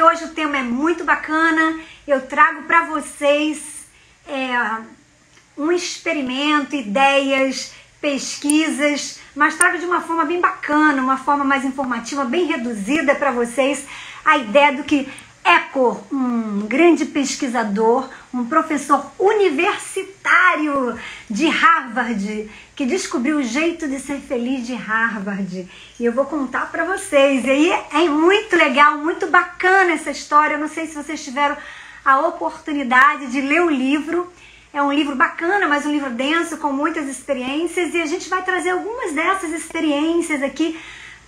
que hoje o tema é muito bacana. Eu trago para vocês um experimento, ideias, pesquisas, mas trago de uma forma bem bacana, uma forma mais informativa, bem reduzida para vocês, a ideia do que Eckhart, um grande pesquisador, um professor universitário de Harvard, que descobriu o jeito de ser feliz de Harvard. E eu vou contar para vocês. E aí é muito legal, muito bacana essa história. Eu não sei se vocês tiveram a oportunidade de ler o livro. É um livro bacana, mas um livro denso, com muitas experiências. E a gente vai trazer algumas dessas experiências aqui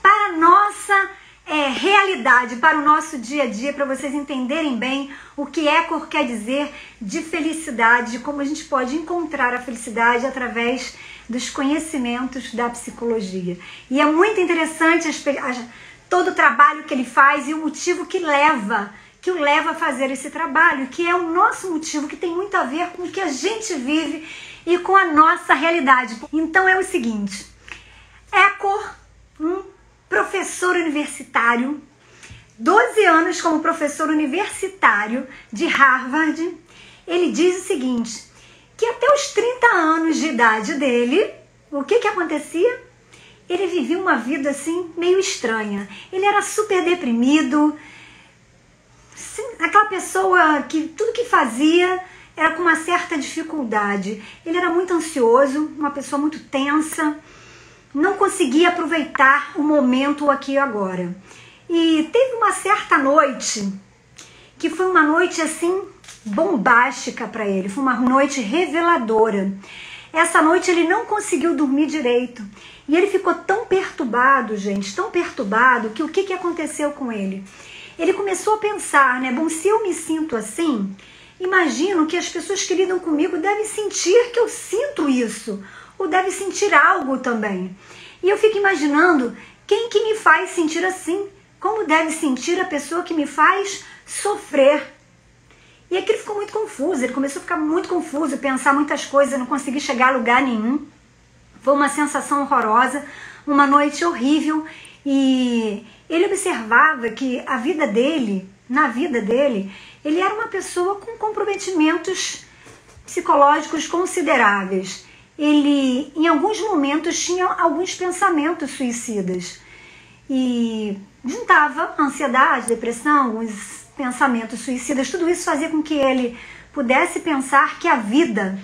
para a nossa realidade, para o nosso dia a dia, para vocês entenderem bem o que Eckhart quer dizer de felicidade, de como a gente pode encontrar a felicidade através dos conhecimentos da psicologia. E é muito interessante todo o trabalho que ele faz e o motivo que o leva a fazer esse trabalho, que é o nosso motivo, que tem muito a ver com o que a gente vive e com a nossa realidade. Então é o seguinte, Eckhart, professor universitário, 12 anos como professor universitário de Harvard, ele diz o seguinte, que até os 30 anos de idade dele, o que acontecia? Ele vivia uma vida assim, meio estranha. Ele era super deprimido, aquela pessoa que tudo que fazia era com uma certa dificuldade. Ele era muito ansioso, uma pessoa muito tensa, não conseguia aproveitar o momento aqui e agora. E teve uma certa noite, que foi uma noite assim, bombástica para ele, foi uma noite reveladora. Essa noite ele não conseguiu dormir direito, e ele ficou tão perturbado, gente, tão perturbado, que o que aconteceu com ele? Ele começou a pensar, né, bom, se eu me sinto assim, imagino que as pessoas que lidam comigo devem sentir que eu sinto isso, ou deve sentir algo também. E eu fico imaginando quem que me faz sentir assim, como deve sentir a pessoa que me faz sofrer. E aquilo ficou muito confuso, ele começou a ficar muito confuso, pensar muitas coisas, não conseguir chegar a lugar nenhum. Foi uma sensação horrorosa, uma noite horrível, e ele observava que na vida dele, ele era uma pessoa com comprometimentos psicológicos consideráveis. Ele, em alguns momentos, tinha alguns pensamentos suicidas e juntava ansiedade, depressão, alguns pensamentos suicidas. Tudo isso fazia com que ele pudesse pensar que a vida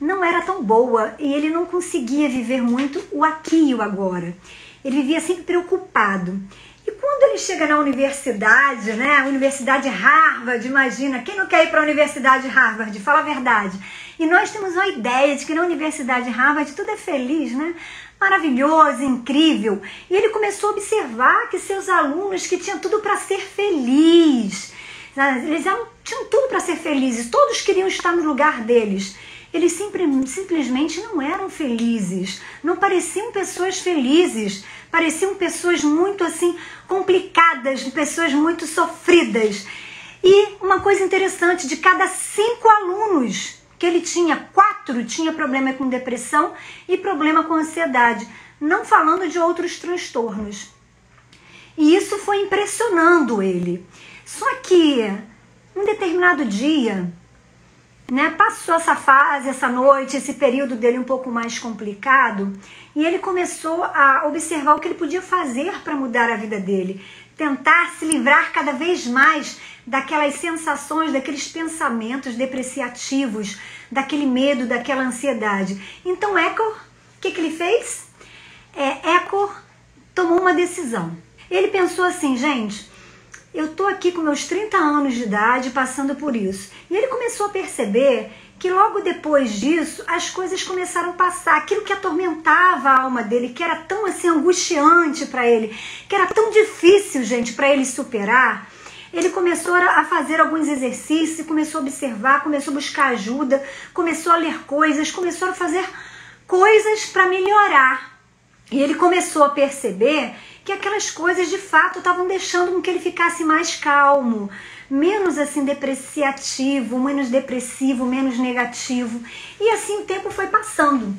não era tão boa e ele não conseguia viver muito o aqui e o agora. Ele vivia sempre preocupado. E quando ele chega na universidade, né, a Universidade Harvard, imagina, quem não quer ir para a Universidade Harvard? Fala a verdade. E nós temos uma ideia de que na Universidade Harvard tudo é feliz, né? Maravilhoso, incrível. E ele começou a observar que seus alunos, que tinham tudo para ser felizes, eles tinham tudo para ser felizes, todos queriam estar no lugar deles. Eles simplesmente não eram felizes, não pareciam pessoas felizes, pareciam pessoas muito assim complicadas, pessoas muito sofridas. E uma coisa interessante, de cada 5 alunos que ele tinha, 4 tinha problema com depressão e problema com ansiedade, não falando de outros transtornos. E isso foi impressionando ele. Só que, um determinado dia, né, passou essa fase, essa noite, esse período dele um pouco mais complicado, e ele começou a observar o que ele podia fazer para mudar a vida dele, tentar se livrar cada vez mais daquelas sensações, daqueles pensamentos depreciativos, daquele medo, daquela ansiedade. Então Eckhart, o que ele fez? Eckhart tomou uma decisão. Ele pensou assim, gente, eu tô aqui com meus 30 anos de idade passando por isso. E ele começou a perceber que logo depois disso as coisas começaram a passar. Aquilo que atormentava a alma dele, que era tão assim angustiante para ele, que era tão difícil, gente, para ele superar, ele começou a fazer alguns exercícios, começou a observar, começou a buscar ajuda, começou a ler coisas, começou a fazer coisas para melhorar. E ele começou a perceber que aquelas coisas de fato estavam deixando com que ele ficasse mais calmo, menos assim depreciativo, menos depressivo, menos negativo. E assim o tempo foi passando.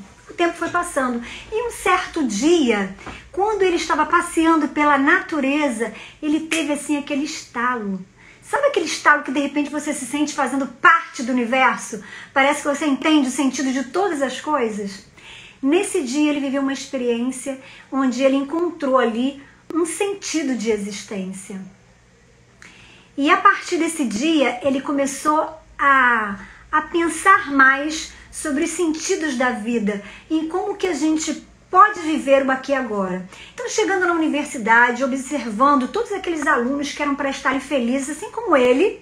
E um certo dia, quando ele estava passeando pela natureza, ele teve assim aquele estalo. Sabe aquele estalo que de repente você se sente fazendo parte do universo? Parece que você entende o sentido de todas as coisas? Nesse dia ele viveu uma experiência onde ele encontrou ali um sentido de existência. E a partir desse dia ele começou a pensar mais sobre os sentidos da vida, em como que a gente pode viver o aqui e agora. Então, chegando na universidade, observando todos aqueles alunos que eram para estarem felizes, assim como ele,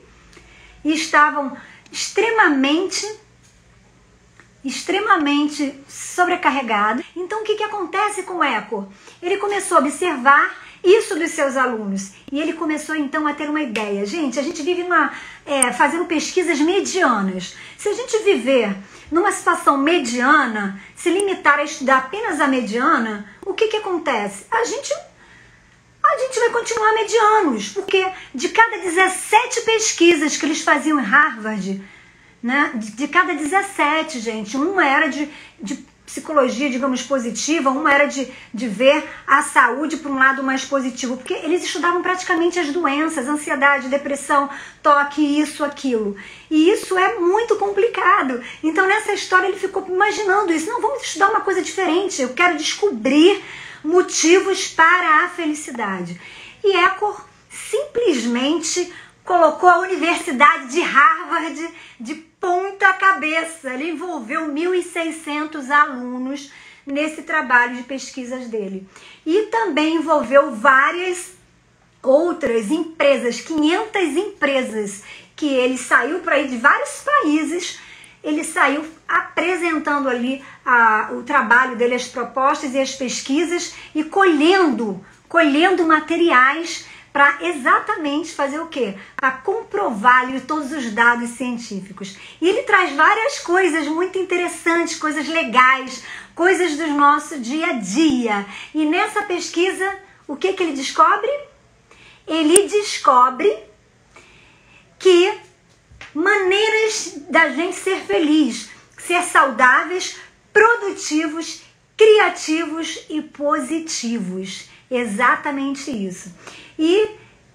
e estavam extremamente sobrecarregados. Então, o que acontece com o Eco? Ele começou a observar isso dos seus alunos. E ele começou então a ter uma ideia. Gente, a gente vive fazendo pesquisas medianas. Se a gente viver numa situação mediana, se limitar a estudar apenas a mediana, o que acontece? A gente vai continuar medianos, porque de cada 17 pesquisas que eles faziam em Harvard, né, de cada 17, gente, uma era de psicologia, digamos, positiva, uma era de ver a saúde por um lado mais positivo, porque eles estudavam praticamente as doenças, ansiedade, depressão, toque, isso, aquilo. E isso é muito complicado. Então, nessa história, ele ficou imaginando isso. Não, vamos estudar uma coisa diferente. Eu quero descobrir motivos para a felicidade. E Eckhart simplesmente colocou a Universidade de Harvard de ponta cabeça. Ele envolveu 1.600 alunos nesse trabalho de pesquisas dele. E também envolveu várias outras empresas, 500 empresas, que ele saiu por aí de vários países. Ele saiu apresentando ali o trabalho dele, as propostas e as pesquisas, e colhendo materiais para exatamente fazer o quê? Para comprovar ali todos os dados científicos. E ele traz várias coisas muito interessantes, coisas legais, coisas do nosso dia a dia. E nessa pesquisa, o que ele descobre? Ele descobre que maneiras da gente ser feliz, ser saudáveis, produtivos, criativos e positivos. Exatamente isso. E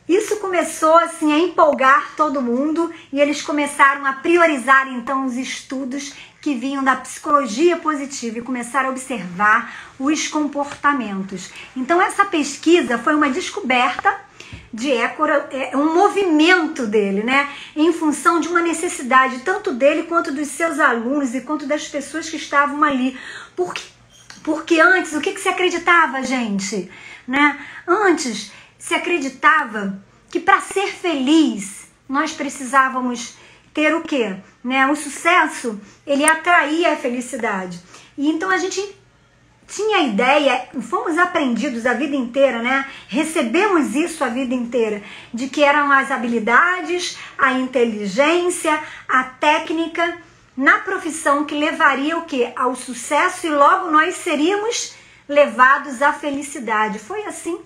isso começou assim a empolgar todo mundo, e eles começaram a priorizar então os estudos que vinham da psicologia positiva e começaram a observar os comportamentos. Então essa pesquisa foi uma descoberta de Eckhart, um movimento dele, né, em função de uma necessidade tanto dele quanto dos seus alunos e quanto das pessoas que estavam ali. Porque antes, o que se acreditava, gente? Né? Antes se acreditava que para ser feliz nós precisávamos ter o quê? Né? O sucesso, ele atraía a felicidade. E então a gente tinha a ideia, fomos aprendidos a vida inteira, né? Recebemos isso a vida inteira, de que eram as habilidades, a inteligência, a técnica na profissão que levaria o quê? Ao sucesso, e logo nós seríamos levados à felicidade. Foi assim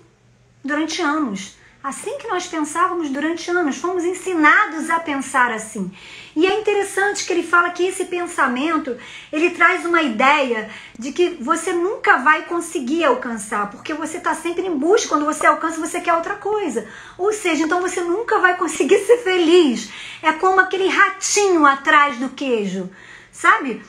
durante anos. Assim que nós pensávamos durante anos, fomos ensinados a pensar assim. E é interessante que ele fala que esse pensamento, ele traz uma ideia de que você nunca vai conseguir alcançar, porque você está sempre em busca, quando você alcança, você quer outra coisa. Ou seja, então você nunca vai conseguir ser feliz. É como aquele ratinho atrás do queijo, sabe?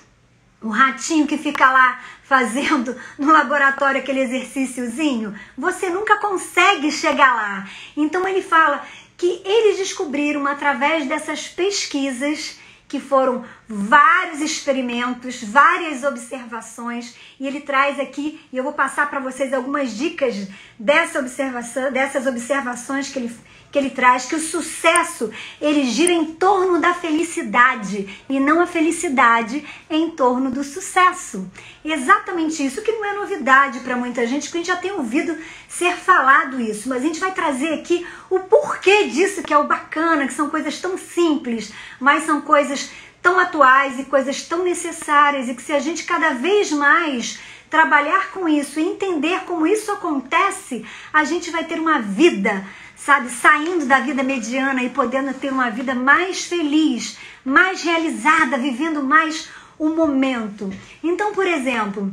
O ratinho que fica lá fazendo no laboratório aquele exercíciozinho, você nunca consegue chegar lá. Então ele fala que eles descobriram através dessas pesquisas, que foram vários experimentos, várias observações, e ele traz aqui, e eu vou passar para vocês algumas dicas dessas observações que ele traz, que o sucesso, ele gira em torno da felicidade, e não a felicidade em torno do sucesso. Exatamente isso, que não é novidade para muita gente, porque a gente já tem ouvido ser falado isso, mas a gente vai trazer aqui o porquê disso, que é o bacana, que são coisas tão simples, mas são coisas tão atuais e coisas tão necessárias, e que se a gente cada vez mais trabalhar com isso e entender como isso acontece, a gente vai ter uma vida, sabe, saindo da vida mediana e podendo ter uma vida mais feliz, mais realizada, vivendo mais o momento. Então, por exemplo,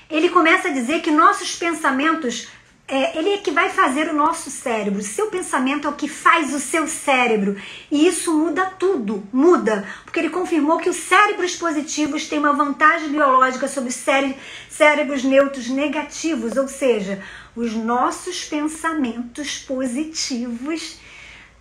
ele começa a dizer que nossos pensamentos ele é que vai fazer o nosso cérebro. Seu pensamento é o que faz o seu cérebro. E isso muda tudo, muda. Porque ele confirmou que os cérebros positivos têm uma vantagem biológica sobre os cérebros neutros negativos. Ou seja, os nossos pensamentos positivos,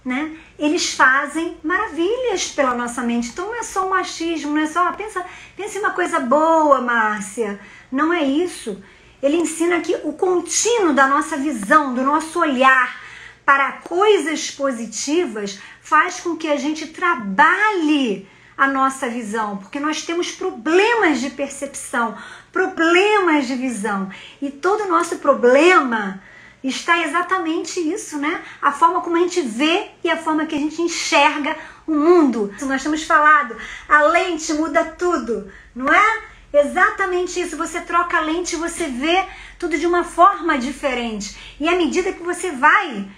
né, eles fazem maravilhas pela nossa mente. Então não é só um machismo, não é só... Pensa em uma coisa boa, Márcia. Não é isso. Ele ensina que o contínuo da nossa visão, do nosso olhar para coisas positivas faz com que a gente trabalhe a nossa visão, porque nós temos problemas de percepção, problemas de visão. E todo o nosso problema está exatamente isso, né? A forma como a gente vê e a forma que a gente enxerga o mundo. Nós temos falado, a lente muda tudo, não é? Exatamente isso, você troca a lente e você vê tudo de uma forma diferente. E à medida que você vai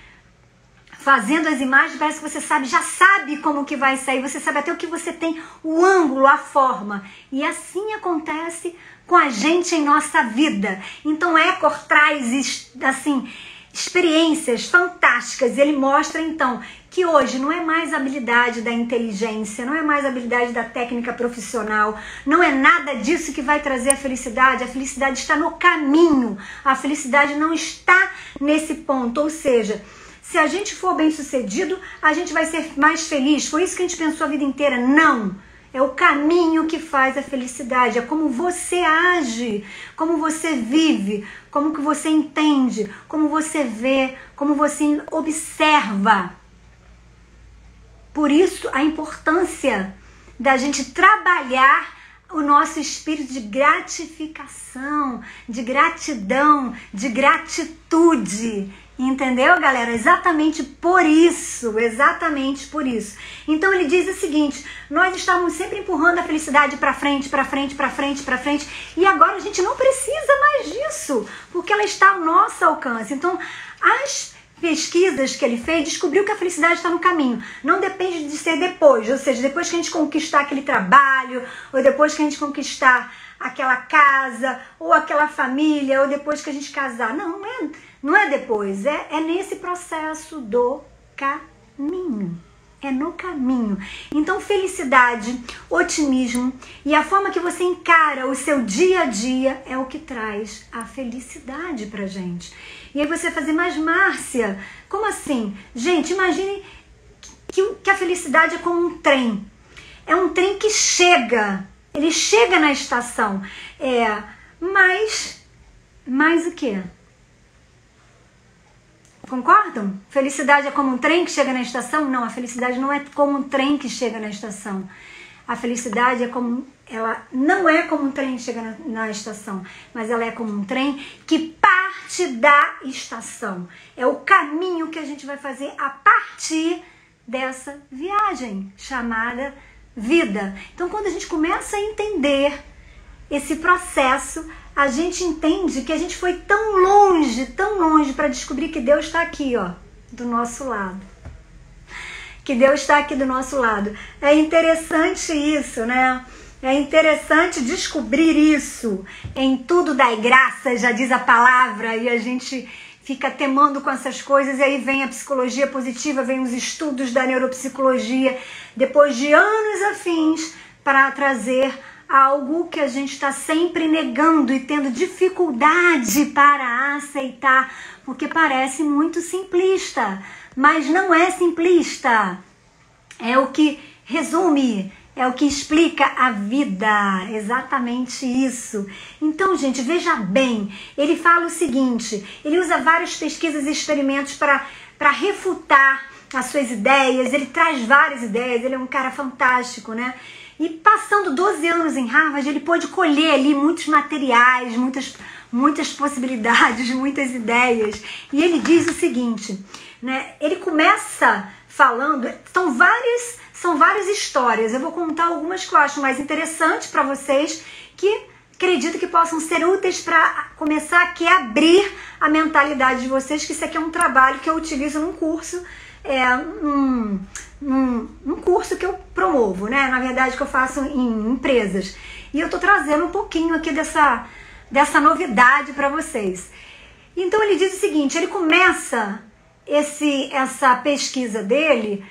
fazendo as imagens, parece que você já sabe como que vai sair, você sabe até o que você tem, o ângulo, a forma. E assim acontece com a gente em nossa vida. Então Eckhart traz, assim, experiências fantásticas. Ele mostra, então, que hoje não é mais a habilidade da inteligência, não é mais a habilidade da técnica profissional, não é nada disso que vai trazer a felicidade está no caminho, a felicidade não está nesse ponto, ou seja, se a gente for bem sucedido, a gente vai ser mais feliz, foi isso que a gente pensou a vida inteira, não, é o caminho que faz a felicidade, é como você age, como você vive, como que você entende, como você vê, como você observa. Por isso, a importância da gente trabalhar o nosso espírito de gratificação, de gratidão, de gratitude. Entendeu, galera? Exatamente por isso, exatamente por isso. Então ele diz o seguinte, nós estávamos sempre empurrando a felicidade para frente, para frente, para frente, para frente, e agora a gente não precisa mais disso, porque ela está ao nosso alcance. Então, as pesquisas que ele fez, descobriu que a felicidade está no caminho. Não depende de ser depois, ou seja, depois que a gente conquistar aquele trabalho, ou depois que a gente conquistar aquela casa, ou aquela família, ou depois que a gente casar. Não é depois, é nesse processo do caminho. É no caminho. Então, felicidade, otimismo e a forma que você encara o seu dia a dia é o que traz a felicidade pra gente. E aí você vai fazer, mas Márcia, como assim? Gente, imagine que a felicidade é como um trem. É um trem que chega, ele chega na estação. Mas o quê? Concordam? Felicidade é como um trem que chega na estação? Não, a felicidade não é como um trem que chega na estação. A felicidade ela não é como um trem que chega na estação, mas ela é como um trem que parte da estação. É o caminho que a gente vai fazer a partir dessa viagem chamada vida. Então, quando a gente começa a entender esse processo, a gente entende que a gente foi tão longe para descobrir que Deus está aqui, ó, do nosso lado. Que Deus está aqui do nosso lado. É interessante isso, né? É interessante descobrir isso. Em tudo dai graça, já diz a palavra, e a gente fica temando com essas coisas, e aí vem a psicologia positiva, vem os estudos da neuropsicologia, depois de anos a fins, para trazer algo que a gente está sempre negando e tendo dificuldade para aceitar, porque parece muito simplista, mas não é simplista. É o que resume, é o que explica a vida, exatamente isso. Então, gente, veja bem, ele fala o seguinte, ele usa várias pesquisas e experimentos para refutar as suas ideias, ele traz várias ideias, ele é um cara fantástico, né? E passando 12 anos em Harvard, ele pôde colher ali muitos materiais, muitas possibilidades, muitas ideias. E ele diz o seguinte, né? Ele começa falando, são várias histórias. Eu vou contar algumas que eu acho mais interessantes para vocês, que acredito que possam ser úteis para começar aqui a abrir a mentalidade de vocês, que isso aqui é um trabalho que eu utilizo num curso, um curso que eu promovo, né? Na verdade, que eu faço em empresas. E eu tô trazendo um pouquinho aqui dessa novidade para vocês. Então ele diz o seguinte, ele começa essa pesquisa dele